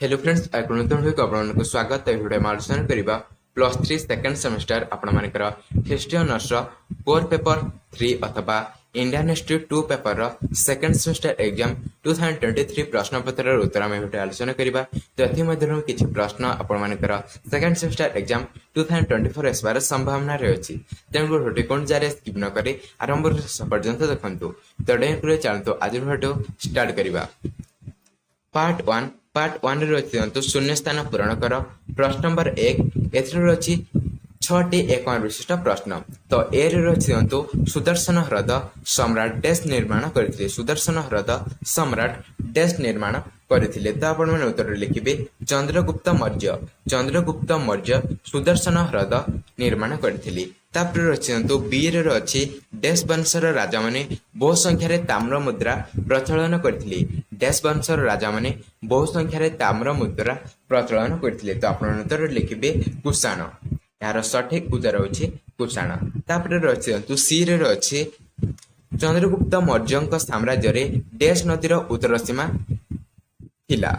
Hello friends नूतन video आपको स्वागत video आलोचना करवा +3 सेकेंड सेमेस्टर आपंकर हिस्ट्री ऑनर्स कोर पेपर 3 अथवा Indian history 2 paper second semester exam 2023 प्रश्न पत्र उत्तर आम भिडियो आलोचना करवा। तो एमध्य किसी प्रश्न आपंकर सेकेंड सेमेस्टर एग्जाम 2024 आसबार संभावना रही तेणु भिडियो कौन जारी स्किप न करी आरंभ पर्यंत देखूँ। तो डेट चलते आज भिडियो स्टार्ट करवा। पार्ट वन रही शून्य स्थान पूरण कर। प्रश्न नंबर 1 एथि 6टी एक विशिष्ट प्रश्न। तो ए रही सुदर्शन ह्रद सम्राट डैश निर्माण करथिले। सुदर्शन ह्रद सम्राट डैश निर्माण करथिले। तो आपण माने उत्तर लिखिबे चंद्रगुप्त मौर्य। चंद्रगुप्त मौर्य सुदर्शन ह्रद निर्माण करथिले। तापर रही बी रे अच्छी डैश वंशर राजा माने बहु संख्यार ताम्र मुद्रा प्रचलन करथिले। डैश वंशर राजा माने बहु संख्यार ताम्र मुद्रा प्रचलन करथिले। तो आपण उत्तर लिखिबे कुषाण। यार सठिक उत्तर होछि कुषाण। तापर रही सी रे अच्छी चंद्रगुप्त मौर्य साम्राज्य रे डैश नदीर उत्तर सीमा थिला।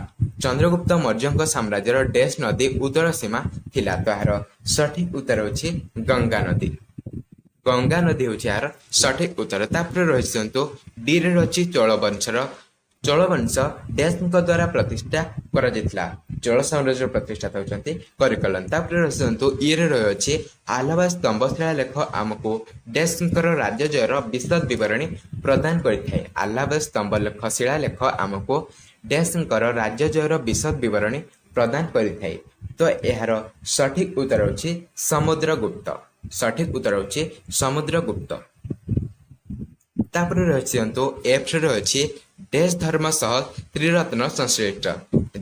चंद्रगुप्त मौर्य साम्राज्यर डैश नदी उत्तर सीमा थिला। तो यार सठिक उत्तर होछि गंगा नदी। गंगा नदी होछि यार सठिक उत्तर। तापर रही डी रे अछि चोल वंश डैश द्वारा प्रतिष्ठा करा जायतिला। चोल साम्राज्य प्रतिष्ठाता होचंती करिकलन। तापर रही ई रे अछि आलाहाबाद स्तंभ शिलालेख आमको डैशकर राज्यजयर विशद विवरणी प्रदान करिथाय। आलाहाबाद स्तंभ लेख शिलालेख आमको डैशकर राज्यजयर विशद विवरणी प्रदान करिथाय। तो यार सठिक उत्तर होछि समुद्रगुप्त। सठिक उत्तर होछि समुद्रगुप्त। तापर रही एफ रे अछि डैश धर्म सह त्रिरत्न संश्लिष्ट।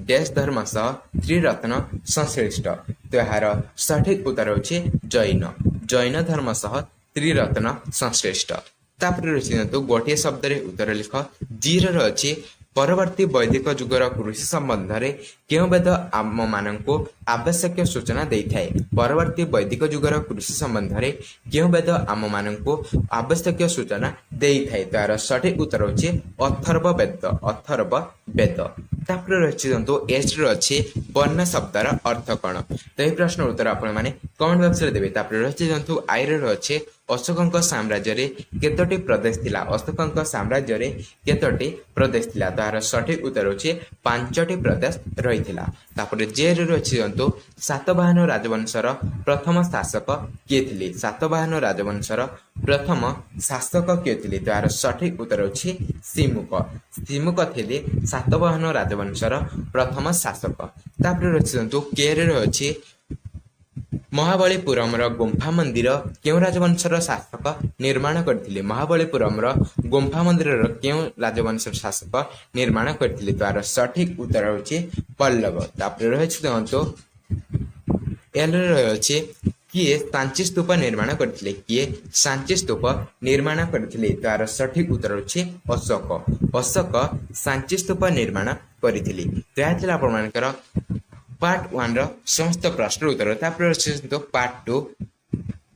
डैश धर्म सह त्रिरत्न संश्लिष्ट। तो यार सठिक उत्तर होछि जैन। जैन धर्म सह त्रिरत्न संश्लिष्ट। तापर रही गोटे शब्द रे उत्तर लिख। जी रे अछि परवर्ती वैदिक जुगर कृषि संबंध में क्यों वेद आम मानक आवश्यक सूचना देइथाय। परवर्ती वैदिक जुगर कृषि संबंध में क्यों वेद आम मानक आवश्यक सूचना देइथाय। तो यार सठिक उत्तर होछि अथर्व वेद। अथर्व वेद। तापर रही एच रे अछि वर्ण शब्दर अर्थ कौन। तो यह प्रश्न उत्तर आपण माने कमेंट बॉक्स रे देबे। तापर रही आई रे अछि अशोकଙ୍କ साम्राज्य रे केतोटी प्रदेश थिला। अशोकଙ୍କ साम्राज्य रे केतोटी प्रदेश थिला। तो यार सठिक उत्तर होछि 5टी प्रदेश रहिथिला। तापर जे रे अछि सातवाहन राजवंशर प्रथम शासक किए थिले। सातवाहन राजवंशर प्रथम शासक किए थिले। तो यार सठिक उत्तर होछि सिमुक। सिमुक थिले सातवाहन राजवंशर प्रथम शासक। तापर रही के रे अछि महाबलीपुरम गुंफा मंदिर क्यों राजवंशर शासक निर्माण करथिले। महाबलीपुरम गुंफा मंदिर क्यों राजवंशर शासक निर्माण करथिले। तो यार सठिक उत्तर होछि पल्लव। तापर रही एल रे अछि किए सांची स्तूप निर्माण करथिले। किए सांची स्तूप निर्माण करथिले। तो यार सठिक उत्तर होछि अशोक। अशोक सांची स्तूप निर्माण करथिले। तो या थिला आपण मानकर पार्ट 1 समस्त प्रश्न उत्तर। तापर पार्ट 2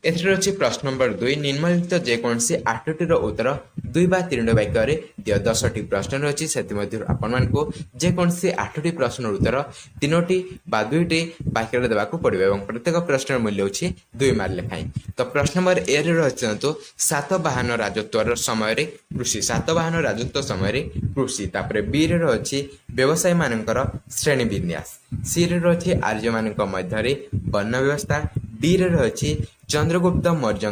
एथरे अछि प्रश्न नंबर 2 निम्नलिखित जेकोसी 8टी उत्तर 2 बा 3 वाक्य रे दियो। 10टी प्रश्न अछि सेति मध्ये आपण मानको जेकोसी 8टी प्रश्न उत्तर 3टी बा 2टी वाक्य रे देबाकू पड़िबो एवं प्रत्येक प्रश्न मूल्य अछि 2 मार्क लेखाई। तो प्रश्न नंबर ए रे रहितंतो सातवाहन राजत्वर समय रे कृषि। सातवाहन राजत्व समय रे कृषि। तापर बी रे अछि व्यवसाय मानकर श्रेणी विन्यास। सी रे अछि आर्य मानक मध्य रे वर्ण व्यवस्था। डी रे अछि चंद्रगुप्त मौर्य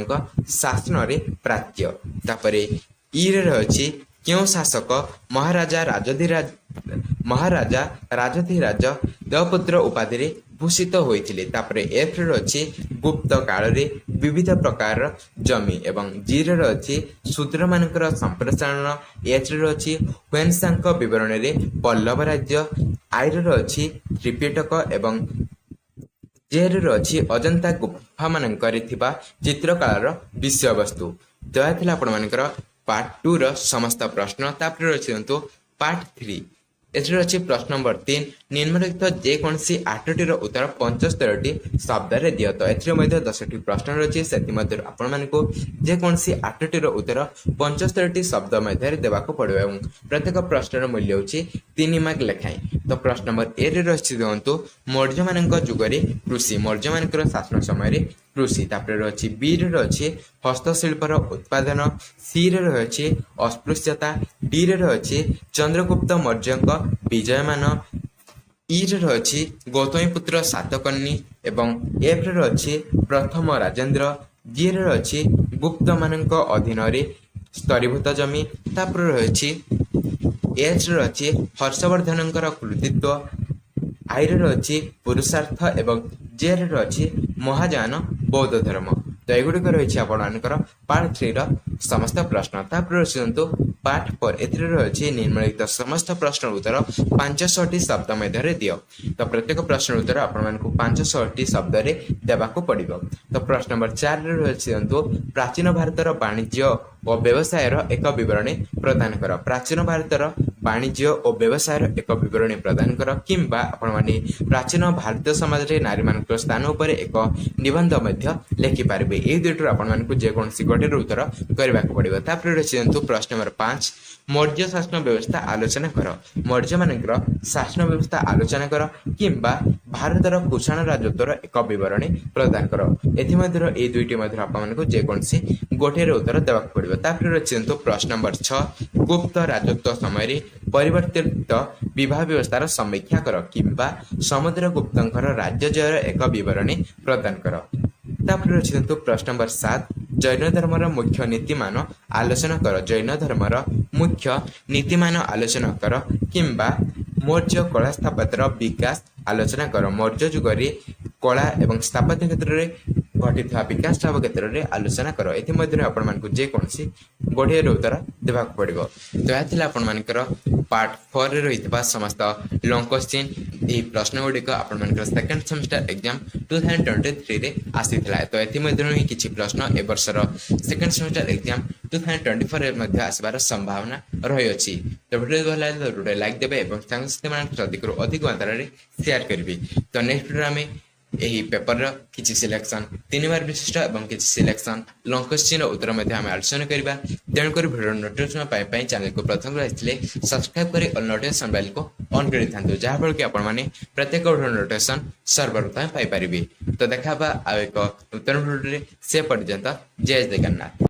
शासन रे प्राच्य। तापर ई रे अछि क्यों शासक महाराजा राजधिराज देवपुत्र उपाधि रे भूषित होइथिले। तापर एफ रे अछि गुप्त काल रे विविध प्रकार जमी एवं जी रे अछि शूद्र मानकर संप्रसारण। एच रे अछि हुएनसांग विवरण रे पल्लव राज्य। आई रे अछि त्रिपिटक एवं जेर अछि अजंता गुफा मानकर थिबा चित्रकलार विषय वस्तु। तो या थिला आपण मानकर पार्ट 2 रो समस्त प्रश्न। तापर रहितंतो पार्ट 3 एथरे अछि प्रश्न नंबर 3 निम्नलिखित जेकोसी 8टी रो उत्तर 75टी शब्द रे दियो। तो एथरे मध्ये 10टी प्रश्न रछि सेति मध्ये आपण मानको जेकोसी 8टी रो उत्तर 75टी शब्द मध्ये देबा को पड़िबो एवं प्रत्येक प्रश्न रो मूल्य होछि 3 मार्क लेखाई। तो प्रश्न नंबर ए रे रछि दंतु मौर्य मानक जुगरे कृषि मौर्य मानकर शासन समय रे कृषि तापर रछि बी रे रछि हस्तशिल्प रो उत्पादन सी रे रछि अस्पृश्यता डी रे रछि चंद्रगुप्त मौर्यଙ୍କ विजयमान ई रे रछि गौतमीपुत्र सातकर्णी एवं एफ रे रछि प्रथम राजेंद्र जी रे रछि गुप्त मानक अधीन रे स्तरीभूत जमी तापर रछि एच रे रछि हर्षवर्धनଙ୍କର कृतित्व आई रे रछि पुरुषार्थ एवं जे रे रछि महायान बौद्ध धर्म। तो एगुड़िक रही आपणकर पार्ट 3 समस्त प्रश्न तापर शुणु पार्ट 4 एथिरे रही निम्नलिखित समस्त प्रश्न उत्तर 500टी शब्द मध्य दियो। तो प्रत्येक प्रश्न उत्तर आपण 500टी शब्द रे देबाको पड़िबो। तो प्रश्न नंबर 4 रे रही प्राचीन भारतर वाणिज्य और व्यवसाय एक विवरणी प्रदान कर। प्राचीन भारतर वाणिज्य और व्यवसाय एक विवरणी प्रदान कर किंबा आपण माने प्राचीन भारतीय समाज रे नारी मानक स्थान उपर एक निबंध मध्य लेखि पारबे। ए दुइटर आपण मानकु जे कोनसी गोटे उत्तर करबा को पड़िबो। तापर रहिसंतु प्रश्न नंबर 5 मौर्य शासन व्यवस्था आलोचना कर। मौर्य मानकर शासन व्यवस्था आलोचना कर किंबा भारतर कुषाण राजत्वर एक विवरणी प्रदान कर। एथि मध्य ए दुइटी मध्य आपण मानकु जे कोनसी गोटे उत्तर देबा को पड़िबो। तापर रहिसंतु प्रश्न नंबर 6 गुप्त राजत्व समय रे परिवर्तित विवाह व्यवस्थार समीक्षा कर किंबा समुद्रगुप्तଙ୍କର राज्य जयर एक विवरणी प्रदान कर। तापर रहिसंतु प्रश्न नंबर 7 जैन धर्मर मुख्य नीतिमान आलोचना कर। जैन धर्मर मुख्य नीतिमान आलोचना कर किंबा मौर्य कला स्थापत्यर विकास आलोचना कर। मौर्य जुगरे कला एवं स्थापत्य क्षेत्र रे घटिता विकास क्षेत्र रे आलोचना कर। एथि मध्य आपण मानकु जे कोनसी गोटे उत्तर देबा को पड़िबो। तो या थिला आपण मानकर पार्ट 4 रे रहितबा समस्त लॉन्ग क्वेश्चन ए प्रश्न गुडिक आपण मानकर सेकंड सेमेस्टर एग्जाम 2023 रे आसीथिला। तो एथि मध्य हि किछि प्रश्न ए वर्षर सेकंड सेमेस्टर एग्जाम 2024 रे मध्य आसीबार संभावना रहि अछि। तो वीडियो भल लागले तो लाइक देबे एवं संगस्ते मान अधिक मात्रा रे शेयर करबे। तो नेक्स्ट वीडियो में यही पेपर किसी सिलेक्शन 3 बार विशिष्ट एवं किसी सिलेक्शन लॉन्ग क्वेश्चन उत्तर मध्य आम आलोचना करबा। तेणुकर वीडियो नोटिफिकेशन पाई चैनल को प्रथम रही सब्सक्राइब करी ऑल नोटिफिकेशन बेल को ऑन कर दिखांतु जहाँ फल कि आपण माने प्रत्येक वीडियो नोटिफिकेशन सर्वप्रथम पाई परिबे। तो देखा बा आ एक नूतन वीडियो से पर्यंत जय जगन्नाथ।